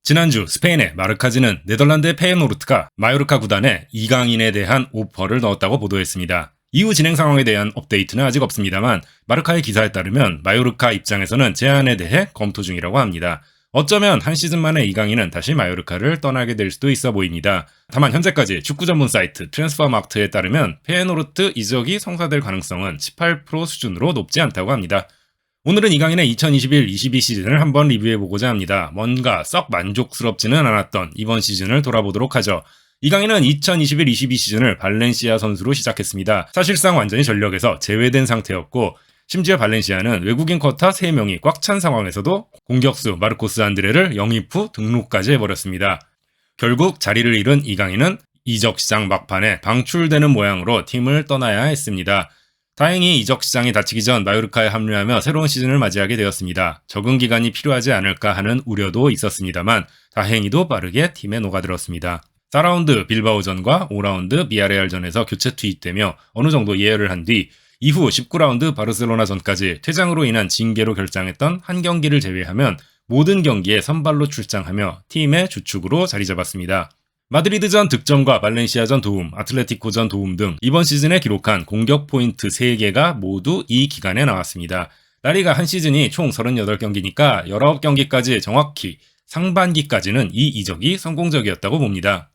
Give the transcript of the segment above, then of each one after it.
지난주 스페인의 마르카지는 네덜란드의 페예노르트가 마요르카 구단에 이강인에 대한 오퍼를 넣었다고 보도했습니다. 이후 진행 상황에 대한 업데이트는 아직 없습니다만 마르카의 기사에 따르면 마요르카 입장에서는 제안에 대해 검토 중이라고 합니다. 어쩌면 한 시즌 만에 이강인은 다시 마요르카를 떠나게 될 수도 있어 보입니다. 다만 현재까지 축구 전문 사이트 트랜스퍼마크트에 따르면 페예노르트 이적이 성사될 가능성은 18% 수준으로 높지 않다고 합니다. 오늘은 이강인의 2021-22 시즌을 한번 리뷰해보고자 합니다. 뭔가 썩 만족스럽지는 않았던 이번 시즌을 돌아보도록 하죠. 이강인은 2021-22 시즌을 발렌시아 선수로 시작했습니다. 사실상 완전히 전력에서 제외된 상태였고 심지어 발렌시아는 외국인 쿼타 3명이 꽉 찬 상황에서도 공격수 마르코스 안드레를 영입 후 등록까지 해버렸습니다. 결국 자리를 잃은 이강인은 이적 시장 막판에 방출되는 모양으로 팀을 떠나야 했습니다. 다행히 이적 시장이 닫히기 전 마요르카에 합류하며 새로운 시즌을 맞이하게 되었습니다. 적응 기간이 필요하지 않을까 하는 우려도 있었습니다만 다행히도 빠르게 팀에 녹아들었습니다. 4라운드 빌바오전과 5라운드 비아레알전에서 교체 투입되며 어느 정도 예열을 한 뒤 이후 19라운드 바르셀로나전까지 퇴장으로 인한 징계로 결장했던 한 경기를 제외하면 모든 경기에 선발로 출장하며 팀의 주축으로 자리 잡았습니다. 마드리드전 득점과 발렌시아전 도움, 아틀레티코전 도움 등 이번 시즌에 기록한 공격 포인트 3개가 모두 이 기간에 나왔습니다. 라리가 한 시즌이 총 38경기니까 19경기까지 정확히 상반기까지는 이 이적이 성공적이었다고 봅니다.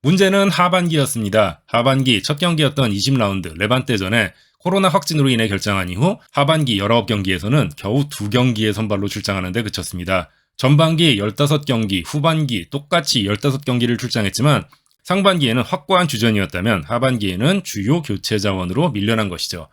문제는 하반기였습니다. 하반기 첫 경기였던 20라운드 레반테전에 코로나 확진으로 인해 결장한 이후 하반기 19경기에서는 겨우 2경기에 선발로 출장하는 데 그쳤습니다. 전반기 15경기, 후반기 똑같이 15경기를 출장했지만 상반기에는 확고한 주전이었다면 하반기에는 주요 교체 자원으로 밀려난 것이죠.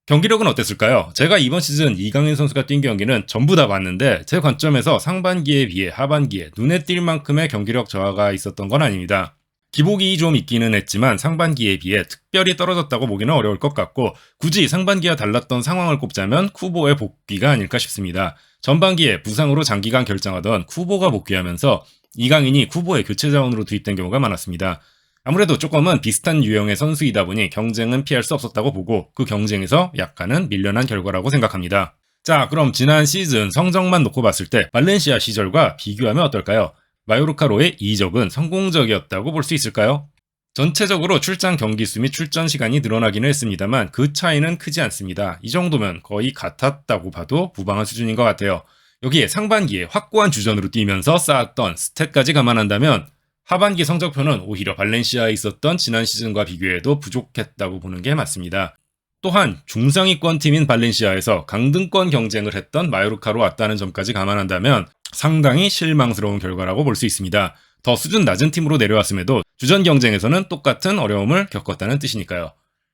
경기력은 어땠을까요? 제가 이번 시즌 이강인 선수가 뛴 경기는 전부 다 봤는데 제 관점에서 상반기에 비해 하반기에 눈에 띌 만큼의 경기력 저하가 있었던 건 아닙니다. 기복이 좀 있기는 했지만 상반기에 비해 특별히 떨어졌다고 보기는 어려울 것 같고 굳이 상반기와 달랐던 상황을 꼽자면 쿠보의 복귀가 아닐까 싶습니다. 전반기에 부상으로 장기간 결장하던 쿠보가 복귀하면서 이강인이 쿠보의 교체 자원으로 투입된 경우가 많았습니다. 아무래도 조금은 비슷한 유형의 선수이다 보니 경쟁은 피할 수 없었다고 보고 그 경쟁에서 약간은 밀려난 결과라고 생각합니다. 자, 그럼 지난 시즌 성적만 놓고 봤을 때 발렌시아 시절과 비교하면 어떨까요? 마요르카로의 이적은 성공적이었다고 볼 수 있을까요? 전체적으로 출장 경기수 및 출전 시간이 늘어나기는 했습니다만 그 차이는 크지 않습니다. 이 정도면 거의 같았다고 봐도 무방한 수준인 것 같아요. 여기에 상반기에 확고한 주전으로 뛰면서 쌓았던 스탯까지 감안한다면 하반기 성적표는 오히려 발렌시아에 있었던 지난 시즌과 비교해도 부족했다고 보는 게 맞습니다. 또한 중상위권 팀인 발렌시아에서 강등권 경쟁을 했던 마요르카로 왔다는 점까지 감안한다면 상당히 실망스러운 결과라고 볼 수 있습니다. 더 수준 낮은 팀으로 내려왔음에도 주전 경쟁에서는 똑같은 어려움을 겪었다는 뜻이니까요.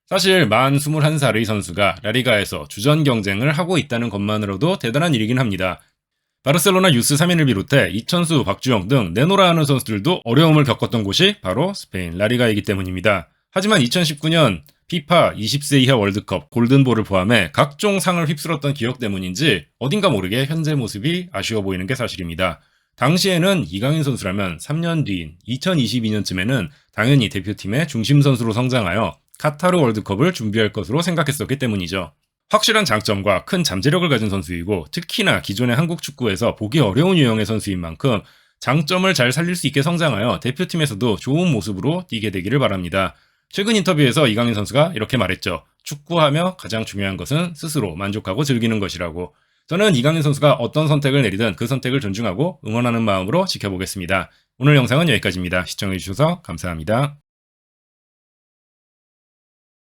사실 만 21살의 선수가 라리가에서 주전 경쟁을 하고 있다는 것만으로도 대단한 일이긴 합니다. 바르셀로나 U3인을 비롯해 이천수, 박주영 등 내노라 하는 선수들도 어려움을 겪었던 곳이 바로 스페인 라리가이기 때문입니다. 하지만 2019년 피파 20세 이하 월드컵 골든볼을 포함해 각종 상을 휩쓸었던 기억 때문인지 어딘가 모르게 현재 모습이 아쉬워 보이는 게 사실입니다. 당시에는 이강인 선수라면 3년 뒤인 2022년쯤에는 당연히 대표팀의 중심 선수로 성장하여 카타르 월드컵을 준비할 것으로 생각했었기 때문이죠. 확실한 장점과 큰 잠재력을 가진 선수이고 특히나 기존의 한국 축구에서 보기 어려운 유형의 선수인 만큼 장점을 잘 살릴 수 있게 성장하여 대표팀에서도 좋은 모습으로 뛰게 되기를 바랍니다. 최근 인터뷰에서 이강인 선수가 이렇게 말했죠. 축구하며 가장 중요한 것은 스스로 만족하고 즐기는 것이라고. 저는 이강인 선수가 어떤 선택을 내리든 그 선택을 존중하고 응원하는 마음으로 지켜보겠습니다. 오늘 영상은 여기까지입니다. 시청해주셔서 감사합니다.